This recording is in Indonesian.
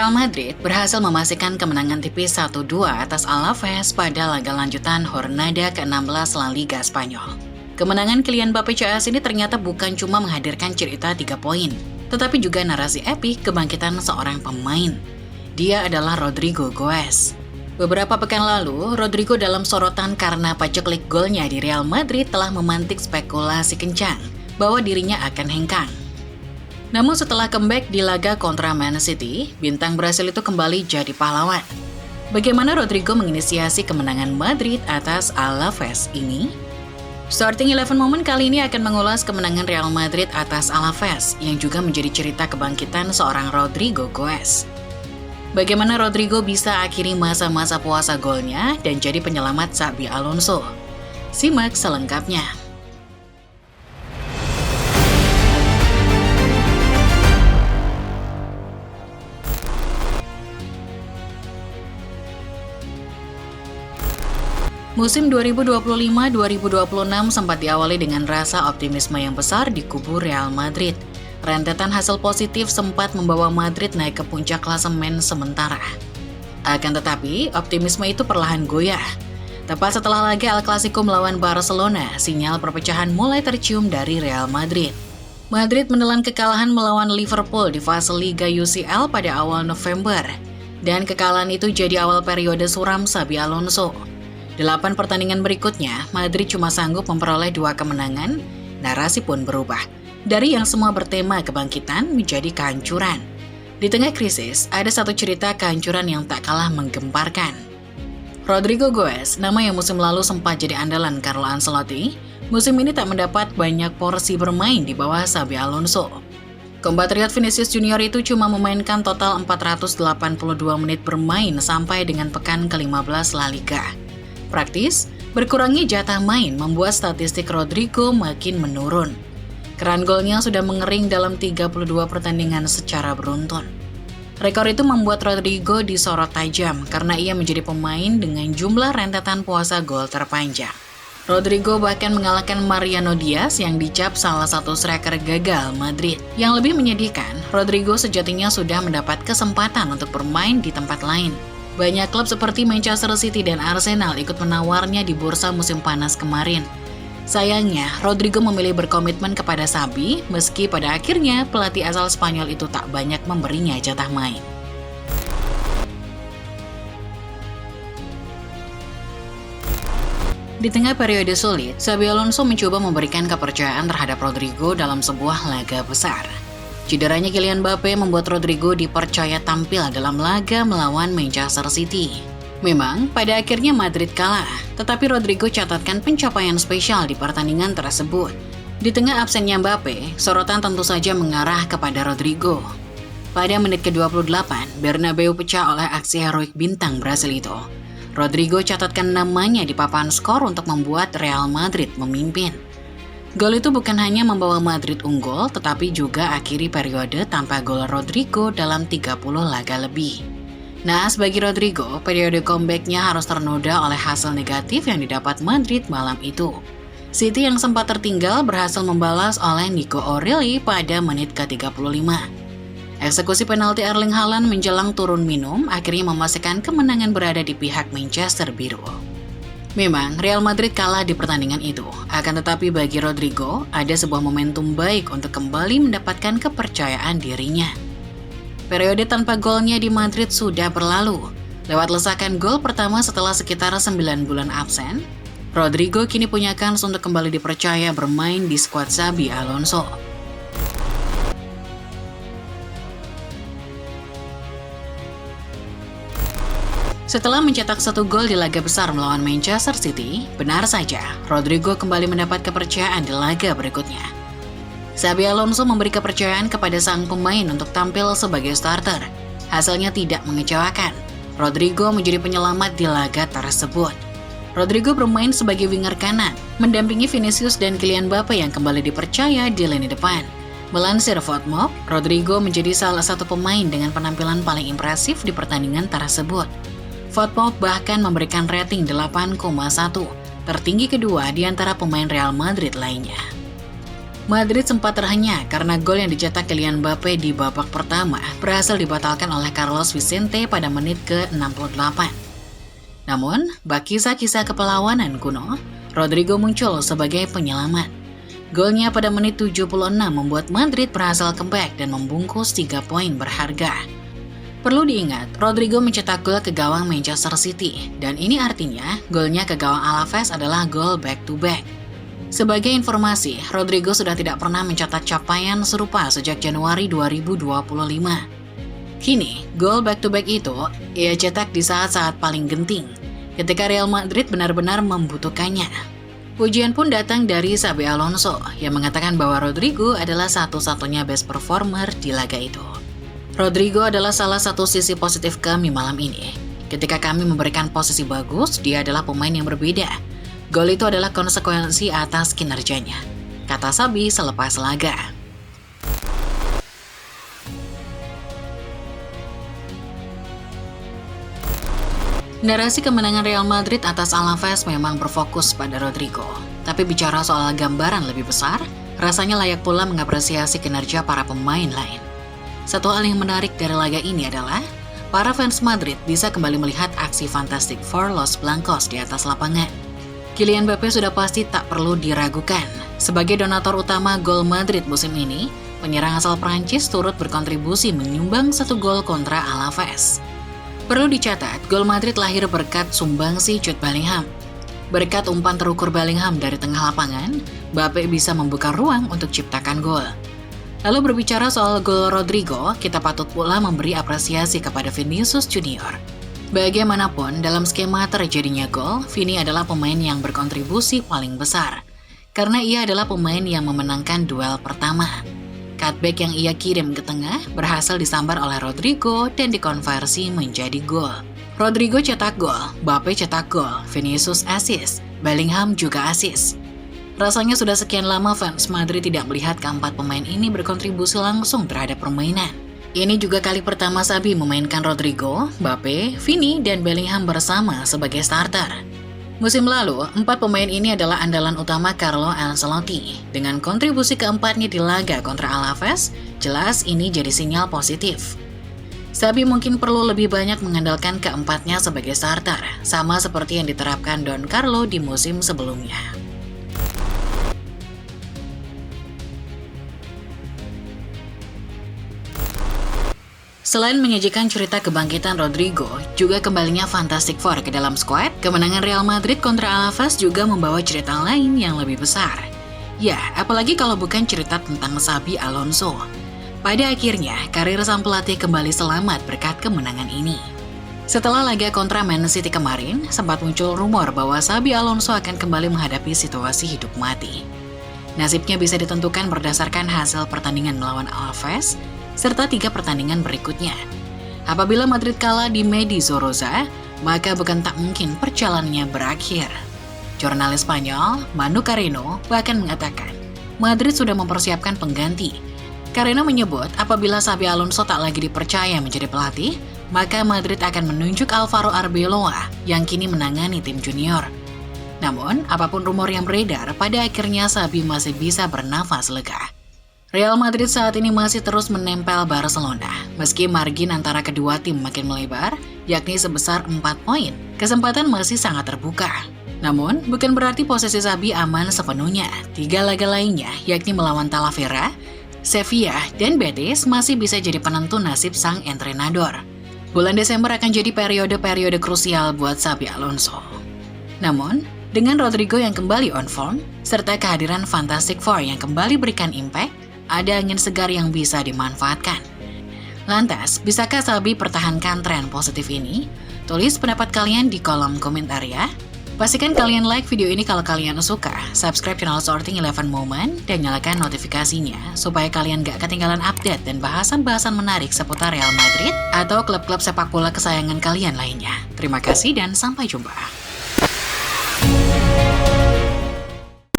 Real Madrid berhasil memastikan kemenangan tipis 1-2 atas Alaves pada laga lanjutan Jornada ke-16 La Liga Spanyol. Kemenangan Kylian Mbappé CS ini ternyata bukan cuma menghadirkan cerita 3 poin, tetapi juga narasi epik kebangkitan seorang pemain. Dia adalah Rodrygo Goes. Beberapa pekan lalu, Rodrygo dalam sorotan karena paceklik golnya di Real Madrid telah memantik spekulasi kencang bahwa dirinya akan hengkang. Namun setelah comeback di laga kontra Man City, bintang Brasil itu kembali jadi pahlawan. Bagaimana Rodrygo menginisiasi kemenangan Madrid atas Alaves ini? Starting 11 Moment kali ini akan mengulas kemenangan Real Madrid atas Alaves yang juga menjadi cerita kebangkitan seorang Rodrygo Goes. Bagaimana Rodrygo bisa akhiri masa-masa puasa golnya dan jadi penyelamat Xabi Alonso? Simak selengkapnya. Musim 2025-2026 sempat diawali dengan rasa optimisme yang besar di kubu Real Madrid. Rentetan hasil positif sempat membawa Madrid naik ke puncak klasemen sementara. Akan tetapi, optimisme itu perlahan goyah. Tepat setelah laga El Clasico melawan Barcelona, sinyal perpecahan mulai tercium dari Real Madrid. Madrid menelan kekalahan melawan Liverpool di fase Liga UCL pada awal November. Dan kekalahan itu jadi awal periode suram Xabi Alonso. 8 pertandingan berikutnya, Madrid cuma sanggup memperoleh 2 kemenangan, narasi pun berubah. Dari yang semua bertema kebangkitan menjadi kehancuran. Di tengah krisis, ada satu cerita kehancuran yang tak kalah menggemparkan. Rodrygo Goes, nama yang musim lalu sempat jadi andalan Carlo Ancelotti, musim ini tak mendapat banyak porsi bermain di bawah Xabi Alonso. Kompatriot Vinicius Junior itu cuma memainkan total 482 menit bermain sampai dengan pekan ke-15 La Liga. Praktis, berkurangnya jatah main membuat statistik Rodrygo makin menurun. Keran golnya sudah mengering dalam 32 pertandingan secara beruntun. Rekor itu membuat Rodrygo disorot tajam karena ia menjadi pemain dengan jumlah rentetan puasa gol terpanjang. Rodrygo bahkan mengalahkan Mariano Diaz yang dicap salah satu striker gagal Madrid. Yang lebih menyedihkan, Rodrygo sejatinya sudah mendapat kesempatan untuk bermain di tempat lain. Banyak klub seperti Manchester City dan Arsenal ikut menawarnya di bursa musim panas kemarin. Sayangnya, Rodrygo memilih berkomitmen kepada Xabi, meski pada akhirnya pelatih asal Spanyol itu tak banyak memberinya jatah main. Di tengah periode sulit, Xabi Alonso mencoba memberikan kepercayaan terhadap Rodrygo dalam sebuah laga besar. Cederanya Kylian Mbappé membuat Rodrygo dipercaya tampil dalam laga melawan Manchester City. Memang, pada akhirnya Madrid kalah, tetapi Rodrygo catatkan pencapaian spesial di pertandingan tersebut. Di tengah absennya Mbappé, sorotan tentu saja mengarah kepada Rodrygo. Pada menit ke-28, Bernabeu pecah oleh aksi heroik bintang Brasil itu. Rodrygo catatkan namanya di papan skor untuk membuat Real Madrid memimpin. Gol itu bukan hanya membawa Madrid unggul, tetapi juga akhiri periode tanpa gol Rodrygo dalam 30 laga lebih. Naas bagi Rodrygo, periode comeback-nya harus ternoda oleh hasil negatif yang didapat Madrid malam itu. City yang sempat tertinggal berhasil membalas oleh Nico O'Reilly pada menit ke-35. Eksekusi penalti Erling Haaland menjelang turun minum akhirnya memastikan kemenangan berada di pihak Manchester Biru. Memang, Real Madrid kalah di pertandingan itu. Akan tetapi bagi Rodrygo, ada sebuah momentum baik untuk kembali mendapatkan kepercayaan dirinya. Periode tanpa golnya di Madrid sudah berlalu. Lewat lesakan gol pertama setelah sekitar 9 bulan absen, Rodrygo kini punya kans untuk kembali dipercaya bermain di skuad Xabi Alonso. Setelah mencetak 1 gol di laga besar melawan Manchester City, benar saja, Rodrygo kembali mendapat kepercayaan di laga berikutnya. Xabi Alonso memberi kepercayaan kepada sang pemain untuk tampil sebagai starter. Hasilnya tidak mengecewakan. Rodrygo menjadi penyelamat di laga tersebut. Rodrygo bermain sebagai winger kanan, mendampingi Vinicius dan Kylian Mbappé yang kembali dipercaya di lini depan. Melansir FotMob, Rodrygo menjadi salah satu pemain dengan penampilan paling impresif di pertandingan tersebut. FotMob bahkan memberikan rating 8,1, tertinggi kedua di antara pemain Real Madrid lainnya. Madrid sempat terhenyak karena gol yang dicetak Kylian Mbappe di babak pertama berhasil dibatalkan oleh Carlos Vicente pada menit ke-68. Namun, bak kisah-kisah kepelawanan kuno, Rodrigo muncul sebagai penyelamat. Golnya pada menit 76 membuat Madrid berhasil comeback dan membungkus 3 poin berharga. Perlu diingat, Rodrigo mencetak gol ke gawang Manchester City, dan ini artinya golnya ke gawang Alaves adalah gol back-to-back. Sebagai informasi, Rodrigo sudah tidak pernah mencatat capaian serupa sejak Januari 2025. Kini, gol back-to-back itu ia cetak di saat-saat paling genting, ketika Real Madrid benar-benar membutuhkannya. Pujian pun datang dari Xabi Alonso yang mengatakan bahwa Rodrigo adalah satu-satunya best performer di laga itu. Rodrigo adalah salah satu sisi positif kami malam ini. Ketika kami memberikan posisi bagus, dia adalah pemain yang berbeda. Gol itu adalah konsekuensi atas kinerjanya, kata Xabi selepas laga. Narasi kemenangan Real Madrid atas Alaves memang berfokus pada Rodrigo. Tapi bicara soal gambaran lebih besar, rasanya layak pula mengapresiasi kinerja para pemain lain. Satu hal yang menarik dari laga ini adalah para fans Madrid bisa kembali melihat aksi Fantastic Four Los Blancos di atas lapangan. Kylian Mbappe sudah pasti tak perlu diragukan. Sebagai donatur utama gol Madrid musim ini, penyerang asal Prancis turut berkontribusi menyumbang 1 gol kontra Alaves. Perlu dicatat, gol Madrid lahir berkat sumbangsi Jude Bellingham. Berkat umpan terukur Bellingham dari tengah lapangan, Mbappe bisa membuka ruang untuk ciptakan gol. Lalu berbicara soal gol Rodrigo, kita patut pula memberi apresiasi kepada Vinicius Junior. Bagaimanapun, dalam skema terjadinya gol, Vini adalah pemain yang berkontribusi paling besar. Karena ia adalah pemain yang memenangkan duel pertama. Cutback yang ia kirim ke tengah berhasil disambar oleh Rodrigo dan dikonversi menjadi gol. Rodrigo cetak gol, Mbappe cetak gol, Vinicius assist, Bellingham juga assist. Rasanya sudah sekian lama fans Madrid tidak melihat keempat pemain ini berkontribusi langsung terhadap permainan. Ini juga kali pertama Xabi memainkan Rodrigo, Mbappe, Vini, dan Bellingham bersama sebagai starter. Musim lalu, 4 pemain ini adalah andalan utama Carlo Ancelotti. Dengan kontribusi keempatnya di laga kontra Alaves, jelas ini jadi sinyal positif. Xabi mungkin perlu lebih banyak mengandalkan keempatnya sebagai starter, sama seperti yang diterapkan Don Carlo di musim sebelumnya. Selain menyajikan cerita kebangkitan Rodrigo, juga kembalinya Fantastic Four ke dalam skuad, kemenangan Real Madrid kontra Alaves juga membawa cerita lain yang lebih besar. Ya, apalagi kalau bukan cerita tentang Xabi Alonso. Pada akhirnya, karir sang pelatih kembali selamat berkat kemenangan ini. Setelah laga kontra Man City kemarin, sempat muncul rumor bahwa Xabi Alonso akan kembali menghadapi situasi hidup mati. Nasibnya bisa ditentukan berdasarkan hasil pertandingan melawan Alaves, serta 3 pertandingan berikutnya. Apabila Madrid kalah di Mendizorroza, maka bukan tak mungkin perjalanannya berakhir. Jurnalis Spanyol, Manu Carreno, bahkan mengatakan, Madrid sudah mempersiapkan pengganti. Carreno menyebut apabila Xabi Alonso tak lagi dipercaya menjadi pelatih, maka Madrid akan menunjuk Alvaro Arbeloa yang kini menangani tim junior. Namun, apapun rumor yang beredar, pada akhirnya Xabi masih bisa bernafas lega. Real Madrid saat ini masih terus menempel Barcelona. Meski margin antara kedua tim makin melebar, yakni sebesar 4 poin, kesempatan masih sangat terbuka. Namun, bukan berarti posisi Xabi aman sepenuhnya. 3 laga lainnya, yakni melawan Talavera, Sevilla, dan Betis masih bisa jadi penentu nasib sang entrenador. Bulan Desember akan jadi periode-periode krusial buat Xabi Alonso. Namun, dengan Rodrigo yang kembali on form, serta kehadiran Fantastic Four yang kembali berikan impact, ada angin segar yang bisa dimanfaatkan. Lantas, bisakah Xabi pertahankan tren positif ini? Tulis pendapat kalian di kolom komentar ya. Pastikan kalian like video ini kalau kalian suka, subscribe channel Sorting 11 Moment, dan nyalakan notifikasinya supaya kalian gak ketinggalan update dan bahasan-bahasan menarik seputar Real Madrid atau klub-klub sepak bola kesayangan kalian lainnya. Terima kasih dan sampai jumpa.